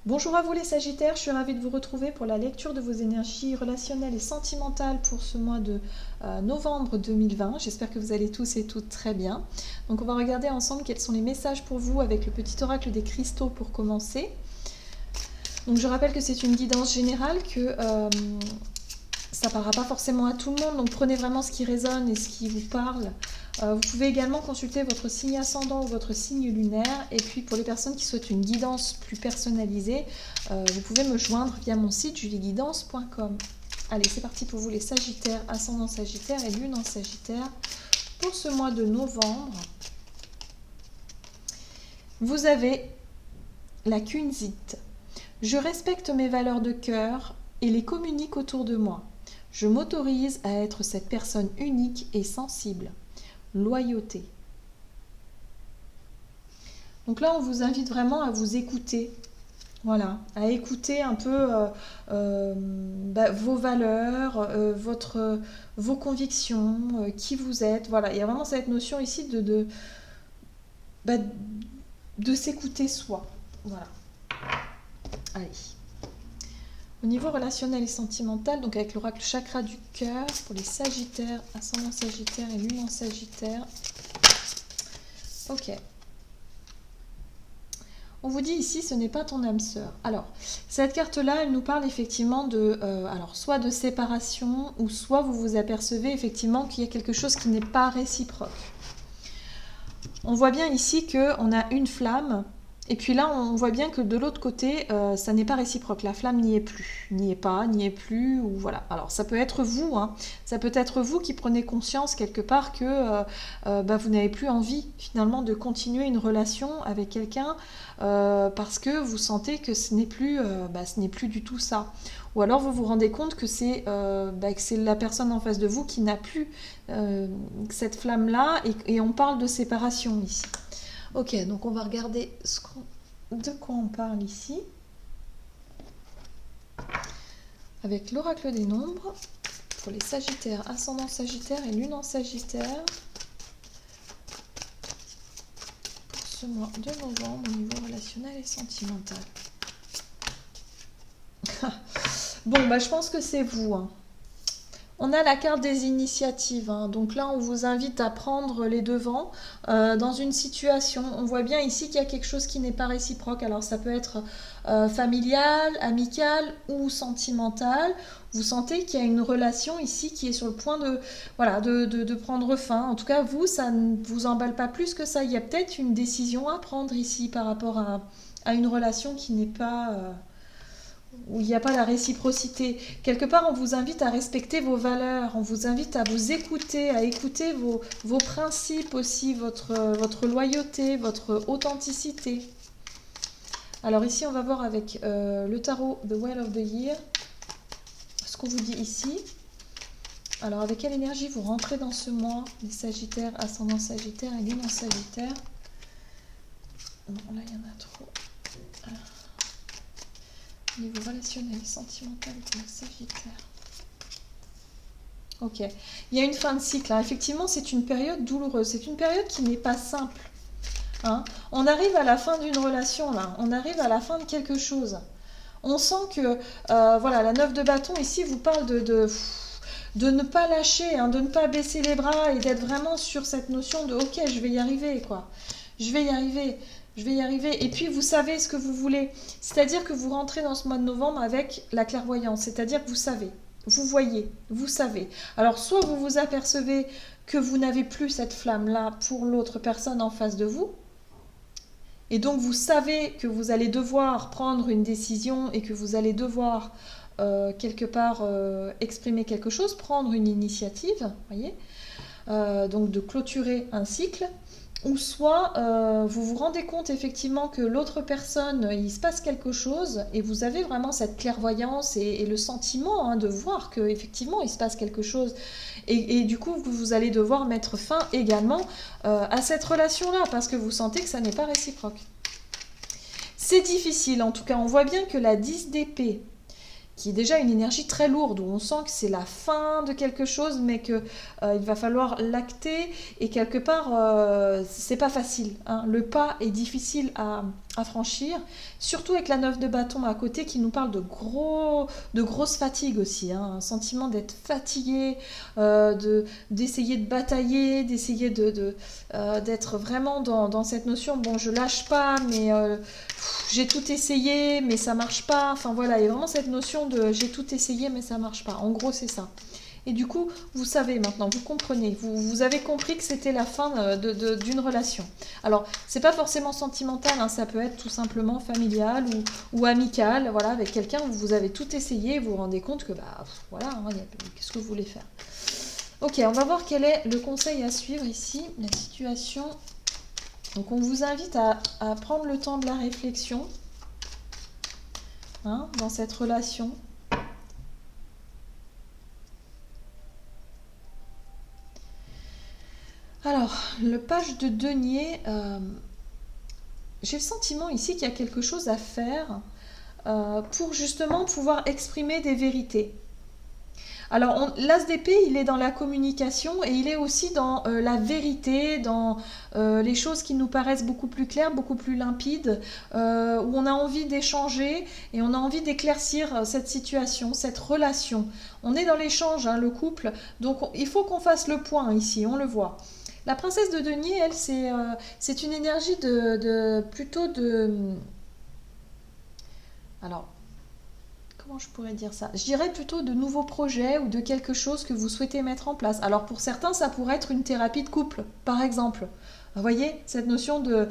Bonjour à vous les Sagittaires, je suis ravie de vous retrouver pour la lecture de vos énergies relationnelles et sentimentales pour ce mois de novembre 2020. J'espère que vous allez tous et toutes très bien. Donc on va regarder ensemble quels sont les messages pour vous avec le petit oracle des cristaux pour commencer. Donc je rappelle que c'est une guidance générale, que ça ne parlera pas forcément à tout le monde, donc prenez vraiment ce qui résonne et ce qui vous parle. Vous pouvez également consulter votre signe ascendant ou votre signe lunaire. Et puis pour les personnes qui souhaitent une guidance plus personnalisée, vous pouvez me joindre via mon site julieguidance.com. Allez, c'est parti pour vous les Sagittaires, ascendant Sagittaire et lune en Sagittaire pour ce mois de novembre. Vous avez la Kunzite. Je respecte mes valeurs de cœur et les communique autour de moi. Je m'autorise à être cette personne unique et sensible. Loyauté. Donc là, on vous invite vraiment à vous écouter. Voilà, à écouter un peu vos valeurs, vos convictions, qui vous êtes. Voilà, il y a vraiment cette notion ici de s'écouter soi. Voilà. Allez. Au niveau relationnel et sentimental, donc avec l'oracle chakra du cœur, pour les Sagittaires, ascendant Sagittaire et lune en Sagittaire. Ok. On vous dit ici, ce n'est pas ton âme sœur. Alors, cette carte-là, elle nous parle effectivement de, soit de séparation, ou soit vous vous apercevez effectivement qu'il y a quelque chose qui n'est pas réciproque. On voit bien ici qu'on a une flamme. Et puis là, on voit bien que de l'autre côté, ça n'est pas réciproque. La flamme n'y est plus, n'y est plus, ou voilà. Alors, ça peut être vous, hein. Ça peut être vous qui prenez conscience quelque part que vous n'avez plus envie finalement de continuer une relation avec quelqu'un parce que vous sentez que ce n'est plus du tout ça. Ou alors vous vous rendez compte que c'est la personne en face de vous qui n'a plus cette flamme-là et on parle de séparation ici. Ok, donc on va regarder de quoi on parle ici. Avec l'oracle des nombres, pour les Sagittaires, ascendant Sagittaire et lune en Sagittaire. Pour ce mois de novembre, au niveau relationnel et sentimental. Bon, je pense que c'est vous, hein. On a la carte des initiatives, hein. Donc là on vous invite à prendre les devants dans une situation. On voit bien ici qu'il y a quelque chose qui n'est pas réciproque. Alors ça peut être familial, amical ou sentimental. Vous sentez qu'il y a une relation ici qui est sur le point de prendre fin. En tout cas vous, ça ne vous emballe pas plus que ça. Il y a peut-être une décision à prendre ici par rapport à une relation qui n'est pas... où il n'y a pas la réciprocité. Quelque part, on vous invite à respecter vos valeurs, on vous invite à vous écouter, à écouter vos principes aussi, votre loyauté, votre authenticité. Alors ici, on va voir avec le tarot The Well of the Year, ce qu'on vous dit ici. Alors, avec quelle énergie vous rentrez dans ce mois, les Sagittaires, ascendant Sagittaire et lune en Sagittaire. Bon, là, il y en a trop. Niveau relationnel et sentimental pour le Sagittaire. Ok. Il y a une fin de cycle. Hein. Effectivement, c'est une période douloureuse. C'est une période qui n'est pas simple. Hein. On arrive à la fin d'une relation, là. On arrive à la fin de quelque chose. On sent que, la 9 de bâton, ici, vous parle de ne pas lâcher, hein, de ne pas baisser les bras et d'être vraiment sur cette notion de « Ok, je vais y arriver, quoi. Je vais y arriver. » Je vais y arriver. Et puis, vous savez ce que vous voulez. C'est-à-dire que vous rentrez dans ce mois de novembre avec la clairvoyance. C'est-à-dire que vous savez, vous voyez, vous savez. Alors, soit vous vous apercevez que vous n'avez plus cette flamme-là pour l'autre personne en face de vous. Et donc, vous savez que vous allez devoir prendre une décision et que vous allez devoir, quelque part, exprimer quelque chose, prendre une initiative, voyez, donc de clôturer un cycle. Ou soit vous vous rendez compte effectivement que l'autre personne, il se passe quelque chose et vous avez vraiment cette clairvoyance et le sentiment de voir qu'effectivement il se passe quelque chose. Et du coup, vous allez devoir mettre fin également à cette relation-là parce que vous sentez que ça n'est pas réciproque. C'est difficile en tout cas. On voit bien que la 10 d'épée qui est déjà une énergie très lourde, où on sent que c'est la fin de quelque chose, mais que il va falloir l'acter, et quelque part, c'est pas facile, hein. Le pas est difficile à franchir, surtout avec la 9 de bâton à côté, qui nous parle de grosse fatigue aussi, hein. Un sentiment d'être fatigué, d'essayer de batailler, d'essayer d'être vraiment dans cette notion, bon, je lâche pas, mais j'ai tout essayé, mais ça marche pas. Enfin voilà, il y a vraiment cette notion de j'ai tout essayé, mais ça marche pas. En gros, c'est ça. Et du coup, vous savez maintenant, vous comprenez, vous avez compris que c'était la fin d'une relation. Alors, c'est pas forcément sentimental, hein, ça peut être tout simplement familial ou amical, voilà, avec quelqu'un où vous avez tout essayé et vous vous rendez compte que, bah, voilà, hein, qu'est-ce que vous voulez faire? Ok, on va voir quel est le conseil à suivre ici, la situation. Donc, on vous invite à prendre le temps de la réflexion, hein, dans cette relation. Alors, le page de denier, j'ai le sentiment ici qu'il y a quelque chose à faire pour justement pouvoir exprimer des vérités. Alors, l'as d'épée, il est dans la communication et il est aussi dans la vérité, dans les choses qui nous paraissent beaucoup plus claires, beaucoup plus limpides, où on a envie d'échanger et on a envie d'éclaircir cette situation, cette relation. On est dans l'échange, hein, le couple, donc il faut qu'on fasse le point ici, on le voit. La princesse de denier, elle, c'est une énergie plutôt de... Alors, comment je pourrais dire ça? Je dirais plutôt de nouveaux projets ou de quelque chose que vous souhaitez mettre en place. Alors pour certains, ça pourrait être une thérapie de couple, par exemple. Vous voyez, cette notion de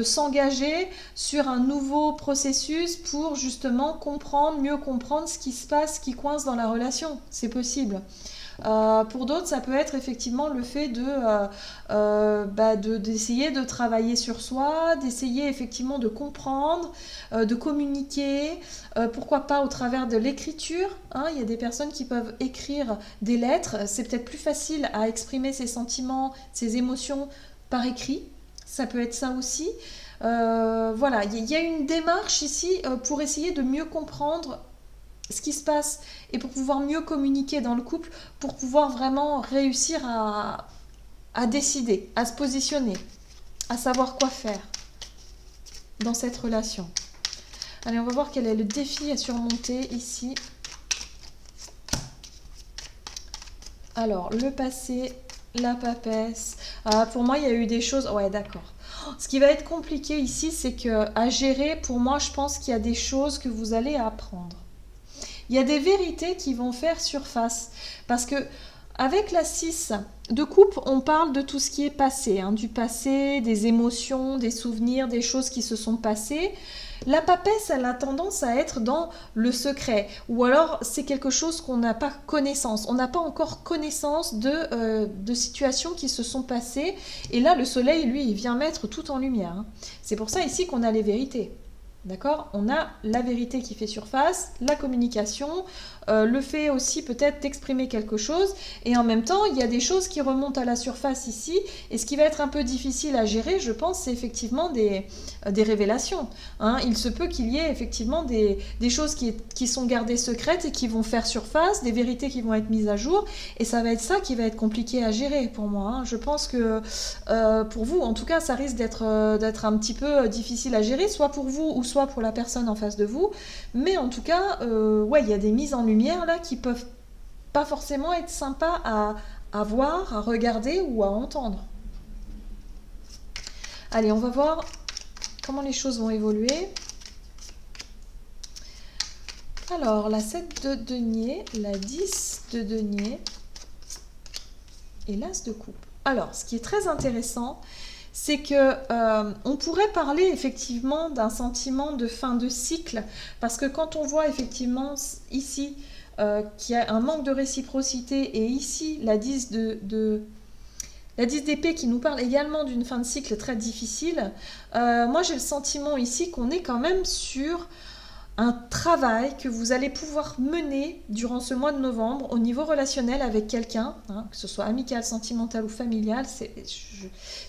s'engager sur un nouveau processus pour justement comprendre, mieux comprendre ce qui se passe, ce qui coince dans la relation. C'est possible. Pour d'autres, ça peut être effectivement le fait d'essayer de travailler sur soi, d'essayer effectivement de comprendre, de communiquer, pourquoi pas au travers de l'écriture, hein. Il y a des personnes qui peuvent écrire des lettres, c'est peut-être plus facile à exprimer ses sentiments, ses émotions par écrit, ça peut être ça aussi. Voilà, il y a une démarche ici pour essayer de mieux comprendre ce qui se passe et pour pouvoir mieux communiquer dans le couple, pour pouvoir vraiment réussir à décider, à se positionner, à savoir quoi faire dans cette relation. Allez, on va voir quel est le défi à surmonter ici. Alors, le passé, la papesse. Pour moi, il y a eu des choses... Ouais, d'accord. Ce qui va être compliqué ici, c'est qu'à gérer, pour moi, je pense qu'il y a des choses que vous allez apprendre. Il y a des vérités qui vont faire surface. Parce que avec la 6 de coupe, on parle de tout ce qui est passé, hein, du passé, des émotions, des souvenirs, des choses qui se sont passées. La papesse, elle a tendance à être dans le secret. Ou alors, c'est quelque chose qu'on n'a pas connaissance. On n'a pas encore connaissance de situations qui se sont passées. Et là, le soleil, lui, il vient mettre tout en lumière, hein. C'est pour ça ici qu'on a les vérités. D'accord? On a la vérité qui fait surface, la communication, le fait aussi peut-être d'exprimer quelque chose, et en même temps, il y a des choses qui remontent à la surface ici, et ce qui va être un peu difficile à gérer, je pense, c'est effectivement des révélations, hein. Il se peut qu'il y ait effectivement des choses qui sont gardées secrètes et qui vont faire surface, des vérités qui vont être mises à jour, et ça va être ça qui va être compliqué à gérer pour moi, hein. Je pense que pour vous, en tout cas, ça risque d'être un petit peu difficile à gérer, soit pour vous ou soit pour la personne en face de vous, mais en tout cas, ouais, il y a des mises en lumière là qui peuvent pas forcément être sympas à voir, à regarder ou à entendre. Allez, on va voir comment les choses vont évoluer. Alors, la 7 de denier, la 10 de denier et l'as de coupe. Alors, ce qui est très intéressant, c'est que on pourrait parler effectivement d'un sentiment de fin de cycle, parce que quand on voit effectivement ici qu'il y a un manque de réciprocité, et ici la 10 la 10 d'épée qui nous parle également d'une fin de cycle très difficile, moi j'ai le sentiment ici qu'on est quand même sur un travail que vous allez pouvoir mener durant ce mois de novembre au niveau relationnel avec quelqu'un, hein, que ce soit amical, sentimental ou familial.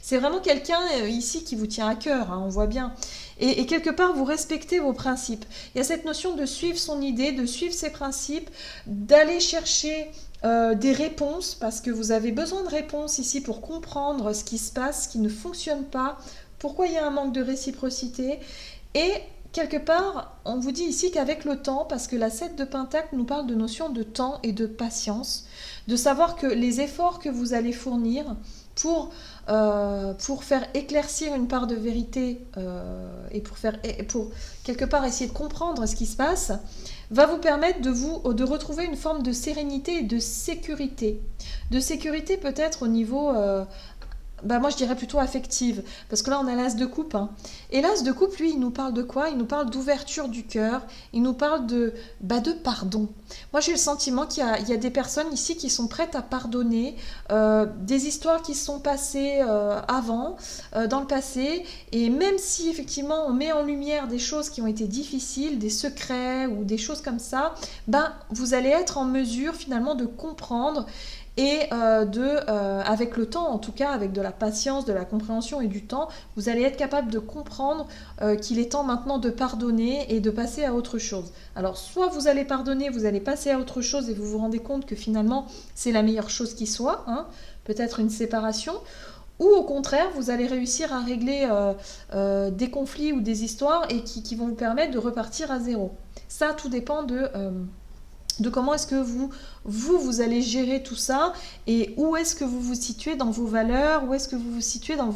C'est vraiment quelqu'un ici qui vous tient à cœur, hein, on voit bien. Et quelque part, vous respectez vos principes. Il y a cette notion de suivre son idée, de suivre ses principes, d'aller chercher des réponses, parce que vous avez besoin de réponses ici pour comprendre ce qui se passe, ce qui ne fonctionne pas, pourquoi il y a un manque de réciprocité. Et quelque part, on vous dit ici qu'avec le temps, parce que la 7 de Pentacle nous parle de notion de temps et de patience, de savoir que les efforts que vous allez fournir pour faire éclaircir une part de vérité et pour quelque part essayer de comprendre ce qui se passe, va vous permettre de retrouver une forme de sérénité et de sécurité. De sécurité peut-être au niveau... moi je dirais plutôt affective, parce que là on a l'as de coupe, hein. Et l'as de coupe, lui, il nous parle de quoi? Il nous parle d'ouverture du cœur, il nous parle de pardon. Moi j'ai le sentiment qu'il y a des personnes ici qui sont prêtes à pardonner des histoires qui se sont passées avant, dans le passé, et même si effectivement on met en lumière des choses qui ont été difficiles, des secrets ou des choses comme ça, vous allez être en mesure finalement de comprendre et avec le temps, en tout cas, avec de la patience, de la compréhension et du temps, vous allez être capable de comprendre qu'il est temps maintenant de pardonner et de passer à autre chose. Alors, soit vous allez pardonner, vous allez passer à autre chose et vous vous rendez compte que finalement, c'est la meilleure chose qui soit, hein, peut-être une séparation, ou au contraire, vous allez réussir à régler des conflits ou des histoires et qui vont vous permettre de repartir à zéro. Ça, tout dépend de comment est-ce que vous allez gérer tout ça et où est-ce que vous vous situez dans vos valeurs, où est-ce que vous vous situez dans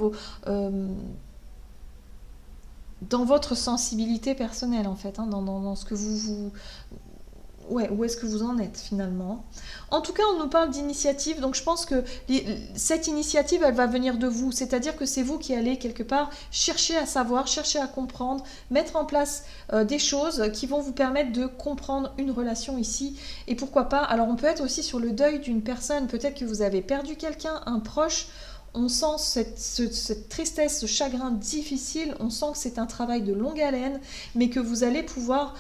votre sensibilité personnelle en fait, hein, dans ce que où est-ce que vous en êtes finalement. En tout cas, on nous parle d'initiative, donc je pense que cette initiative, elle va venir de vous, c'est-à-dire que c'est vous qui allez quelque part chercher à savoir, chercher à comprendre, mettre en place des choses qui vont vous permettre de comprendre une relation ici, et pourquoi pas, alors on peut être aussi sur le deuil d'une personne, peut-être que vous avez perdu quelqu'un, un proche. On sent cette tristesse, ce chagrin difficile, on sent que c'est un travail de longue haleine, mais que vous allez pouvoir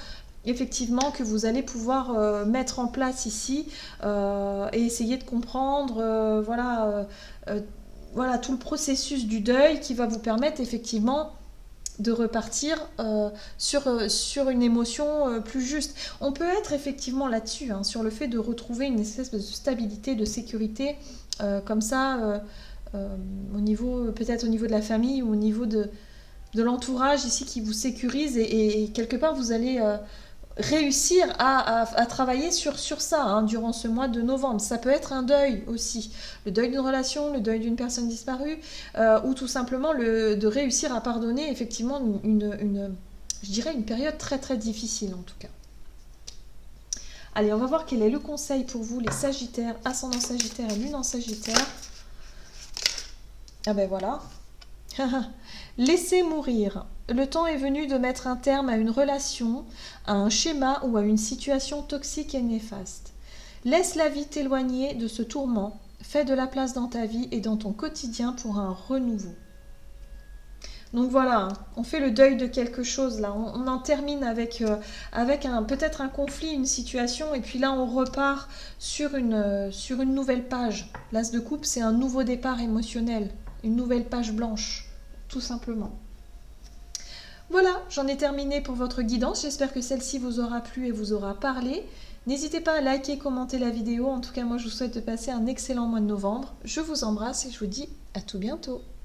mettre en place ici et essayer de comprendre voilà tout le processus du deuil qui va vous permettre effectivement de repartir sur une émotion plus juste. On peut être effectivement là-dessus, hein, sur le fait de retrouver une espèce de stabilité, de sécurité comme ça peut-être au niveau de la famille ou au niveau de l'entourage ici qui vous sécurise et quelque part vous allez réussir à travailler sur ça, hein, durant ce mois de novembre. Ça peut être un deuil aussi, le deuil d'une relation, le deuil d'une personne disparue, ou tout simplement de réussir à pardonner effectivement je dirais une période très très difficile en tout cas. Allez, on va voir quel est le conseil pour vous les Sagittaires, ascendant Sagittaire et lune en Sagittaire. Ah ben voilà. Laissez mourir. Le temps est venu de mettre un terme à une relation, à un schéma ou à une situation toxique et néfaste. Laisse la vie t'éloigner de ce tourment. Fais de la place dans ta vie et dans ton quotidien pour un renouveau. Donc voilà, on fait le deuil de quelque chose là. On en termine avec peut-être un conflit, une situation, et puis là on repart sur une nouvelle page. L'as de coupe, c'est un nouveau départ émotionnel, une nouvelle page blanche, tout simplement. Voilà, j'en ai terminé pour votre guidance. J'espère que celle-ci vous aura plu et vous aura parlé. N'hésitez pas à liker, commenter la vidéo. En tout cas, moi, je vous souhaite de passer un excellent mois de novembre. Je vous embrasse et je vous dis à tout bientôt.